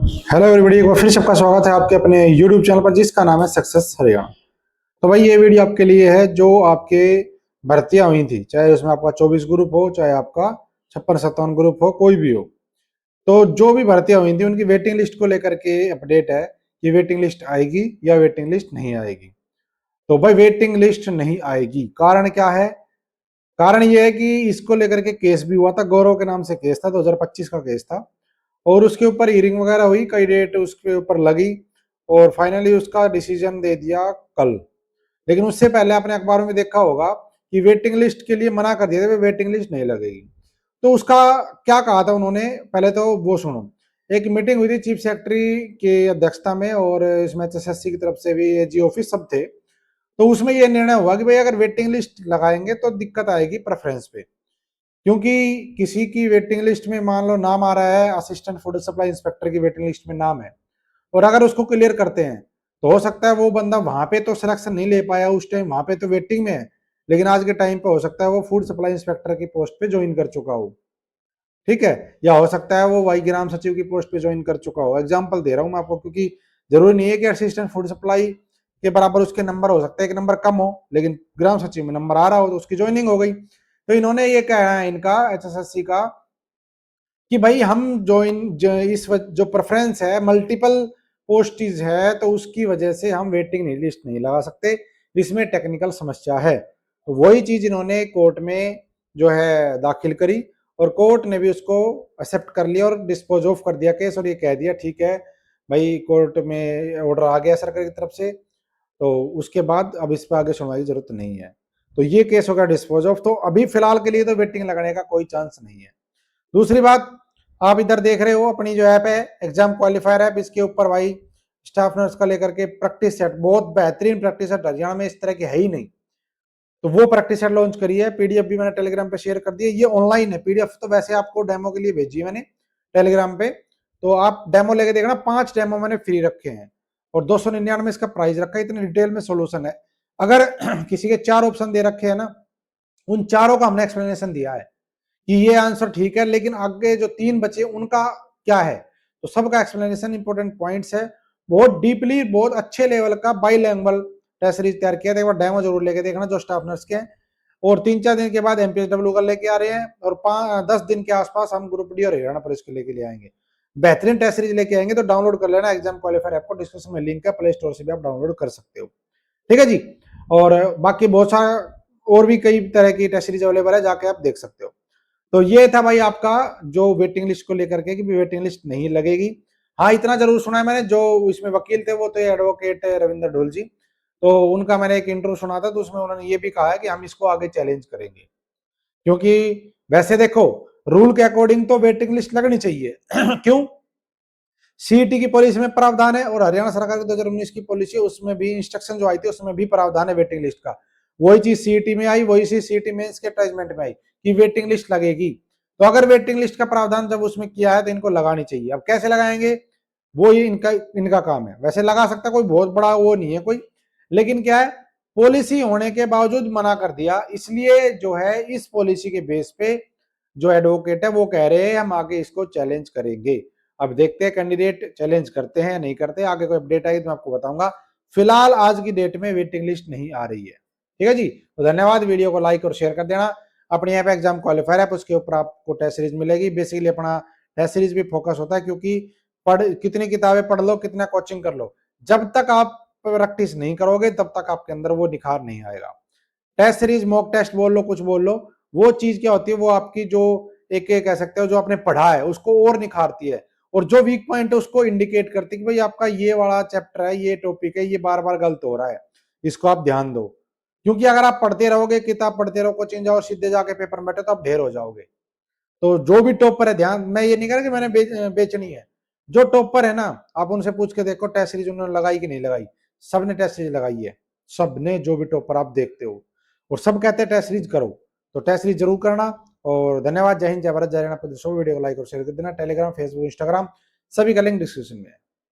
Hello everybody, एक बार फिर सबका स्वागत है आपके अपने यूट्यूब चैनल पर जिसका नाम है सक्सेस हरियाणा। तो भाई ये वीडियो आपके लिए है जो आपके भर्तियां हुई थी, चाहे उसमें आपका 24 ग्रुप हो, चाहे आपका 56-57 ग्रुप हो, कोई भी हो। तो जो भी भर्तियां हुई थी उनकी वेटिंग लिस्ट को लेकर के अपडेट है कि वेटिंग लिस्ट आएगी या वेटिंग लिस्ट नहीं आएगी। तो भाई वेटिंग लिस्ट नहीं आएगी, कारण क्या है? कारण ये है कि इसको लेकर के केस भी हुआ था, गौरव के नाम से केस था, 2025 का केस था। और उसके ऊपर हियरिंग वगैरह हुई, कई डेट उसके ऊपर लगी और फाइनली उसका डिसीजन दे दिया कल। लेकिन उससे पहले आपने अखबारों में देखा होगा कि वेटिंग लिस्ट के लिए मना कर दिया था, वेटिंग लिस्ट नहीं लगेगी। तो उसका क्या कहा था उन्होंने, पहले तो वो सुनो। एक मीटिंग हुई थी चीफ सेक्रेटरी के अध्यक्षता में और इसमें एचएसएससी की तरफ से भी एजी ऑफिस सब थे। तो उसमें ये निर्णय हुआ कि भाई अगर वेटिंग लिस्ट लगाएंगे तो दिक्कत आएगी प्रेफरेंस पे, क्योंकि किसी की वेटिंग लिस्ट में मान लो नाम आ रहा है, असिस्टेंट फूड सप्लाई इंस्पेक्टर की वेटिंग लिस्ट में नाम है, और अगर उसको क्लियर करते हैं तो हो सकता है वो बंदा वहां पे तो सिलेक्शन नहीं ले पाया, उस टाइम वहां पे तो वेटिंग में है, लेकिन आज के टाइम पे हो सकता है वो फूड सप्लाई इंस्पेक्टर की पोस्ट पे ज्वाइन कर चुका हो। ठीक है, या हो सकता है वो वाई ग्राम सचिव की पोस्ट पे ज्वाइन कर चुका हो। एग्जाम्पल दे रहा हूँ मैं आपको, क्योंकि जरूरी नहीं है कि असिस्टेंट फूड सप्लाई के बराबर उसके नंबर हो सकते हैं, एक नंबर कम हो, लेकिन ग्राम सचिव में नंबर आ रहा हो तो उसकी ज्वाइनिंग हो गई। तो इन्होंने ये कहा है इनका एचएसएससी का कि भाई हम इस जो प्रेफरेंस है, मल्टीपल पोस्टेज है, तो उसकी वजह से हम वेटिंग लिस्ट नहीं लगा सकते, इसमें टेक्निकल समस्या है। तो वही चीज इन्होंने कोर्ट में जो है दाखिल करी और कोर्ट ने भी उसको एक्सेप्ट कर लिया और डिस्पोज ऑफ कर दिया केस, और ये कह दिया ठीक है भाई, कोर्ट में ऑर्डर आ गया सरकार की तरफ से, तो उसके बाद अब इस पर आगे सुनवाई की जरूरत नहीं है। तो ये केस होगा डिस्पोज ऑफ। तो अभी फिलहाल के लिए तो वेटिंग लगाने का कोई चांस नहीं है। दूसरी बात, आप इधर देख रहे हो अपनी जो ऐप है एग्जाम क्वालिफायर ऐप, इसके ऊपर भाई स्टाफ नर्स का लेकर के प्रैक्टिस सेट, बहुत बेहतरीन प्रैक्टिस सेट, हरियाणा में इस तरह की है ही नहीं। तो वो प्रैक्टिस सेट लॉन्च करी है, पीडीएफ भी मैंने टेलीग्राम पे शेयर कर दी है। ये ऑनलाइन है, पीडीएफ तो वैसे आपको डेमो के लिए भेजी है मैंने टेलीग्राम पे, तो आप डेमो लेके देखना। 5 डेमो मैंने फ्री रखे हैं और 299 इसका प्राइस रखा है। इतनी डिटेल में सोल्यूशन है। अगर किसी के 4 ऑप्शन दे रखे हैं ना, उन चारों का हमने एक्सप्लेनेशन दिया है कि ये आंसर ठीक है, लेकिन आगे जो 3 बचे उनका क्या है, तो सबका एक्सप्लेनेशन, इंपॉर्टेंट पॉइंट्स है, बहुत डीपली, बहुत अच्छे लेवल का बाईलैंग्वेज टेस्ट सीरीज तैयार किया था। एक बार डेमो जरूर लेके देखना जो स्टाफ नर्स के हैं। और 3-4 दिन के बाद एमपीएसडब्ल्यू का लेके आ रहे हैं और 10 दिन के आसपास हम ग्रुप डी और हरियाणा पुलिस के लेके ले आएंगे। बेहतरीन टेस्ट सीरीज लेके आएंगे, तो डाउनलोड कर लेना एग्जाम क्वालिफायर ऐप को, डिस्क्रिप्शन में लिंक है, प्ले स्टोर से भी आप डाउनलोड कर सकते हो। ठीक है जी। और बाकी बहुत सारा और भी कई तरह की टेस्ट सीरीज अवेलेबल है, जाके आप देख सकते हो। तो ये था भाई आपका जो वेटिंग लिस्ट को लेकर के कि वेटिंग लिस्ट नहीं लगेगी। हाँ, इतना जरूर सुना है मैंने, जो इसमें वकील थे वो थे एडवोकेट रविंद्र ढोल जी, तो उनका मैंने एक इंटरव्यू सुना था, तो उसमें उन्होंने ये भी कहा है कि हम इसको आगे चैलेंज करेंगे। क्योंकि वैसे देखो, रूल के अकॉर्डिंग तो वेटिंग लिस्ट लगनी चाहिए क्यों? सीईटी की पॉलिसी में प्रावधान है और हरियाणा सरकार की 2019 की पॉलिसी, उसमें भी इंस्ट्रक्शन जो आई थी उसमें भी प्रावधान है वेटिंग लिस्ट का। वही चीज सीईटी में आई, वही चीज सीईटी मेंस के अटैचमेंट में आई कि वेटिंग लिस्ट लगेगी। तो अगर वेटिंग लिस्ट का प्रावधान जब उसमें किया है तो इनको लगानी चाहिए। अब कैसे लगाएंगे, वो ये इनका इनका काम है। वैसे लगा सकता, कोई बहुत बड़ा वो नहीं है कोई, लेकिन क्या है, पॉलिसी होने के बावजूद मना कर दिया, इसलिए जो है इस पॉलिसी के बेस पे जो एडवोकेट है वो कह रहे हैं हम आगे इसको चैलेंज करेंगे। अब देखते हैं कैंडिडेट चैलेंज करते हैं नहीं करते, आगे कोई अपडेट आएगी तो मैं आपको बताऊंगा। फिलहाल आज की डेट में वेटिंग लिस्ट नहीं आ रही है। ठीक है जी, तो धन्यवाद। वीडियो को लाइक और शेयर कर देना। अपने यहाँ पे एग्जाम क्वालिफायर है, उसके ऊपर आपको टेस्ट सीरीज मिलेगी। बेसिकली अपना टेस्ट सीरीज भी फोकस होता है, क्योंकि कितनी किताबें पढ़ लो, कितना कोचिंग कर लो, जब तक आप प्रैक्टिस नहीं करोगे तब तक आपके अंदर वो निखार नहीं आएगा। टेस्ट सीरीज, मॉक टेस्ट बोल लो, कुछ बोल लो, वो चीज क्या होती है, वो आपकी जो एक एक कह सकते हो जो आपने पढ़ा है उसको और निखारती है, और जो वीक पॉइंट है उसको इंडिकेट करती है कि भाई आपका ये वाला चैप्टर है, ये टॉपिक है, ये बार बार गलत हो रहा है, इसको आप ध्यान दो। क्योंकि अगर आप पढ़ते रहोगे, किताब पढ़ते रहो, कोचिंग जाओ, सीधे जाके पेपर में बैठे तो आप ढेर हो जाओगे। तो जो भी टॉपर है, ध्यान, मैं ये नहीं कह रहा कि मैंने बेचनी है, जो टॉपर है ना, आप उनसे पूछ के देखो टेस्ट सीरीज उन्होंने लगाई कि नहीं लगाई। सबने टेस्ट सीरीज लगाई है, सबने, जो भी टॉपर आप देखते हो, और सब कहते हैं टेस्ट सीरीज करो, तो टेस्ट सीरीज जरूर करना। और धन्यवाद। जय हिंद, जय भारत, जय हरियाणा। वीडियो को लाइक और शेयर कर देना। टेलीग्राम, फेसबुक, इंस्टाग्राम सभी का लिंक डिस्क्रिप्शन में है।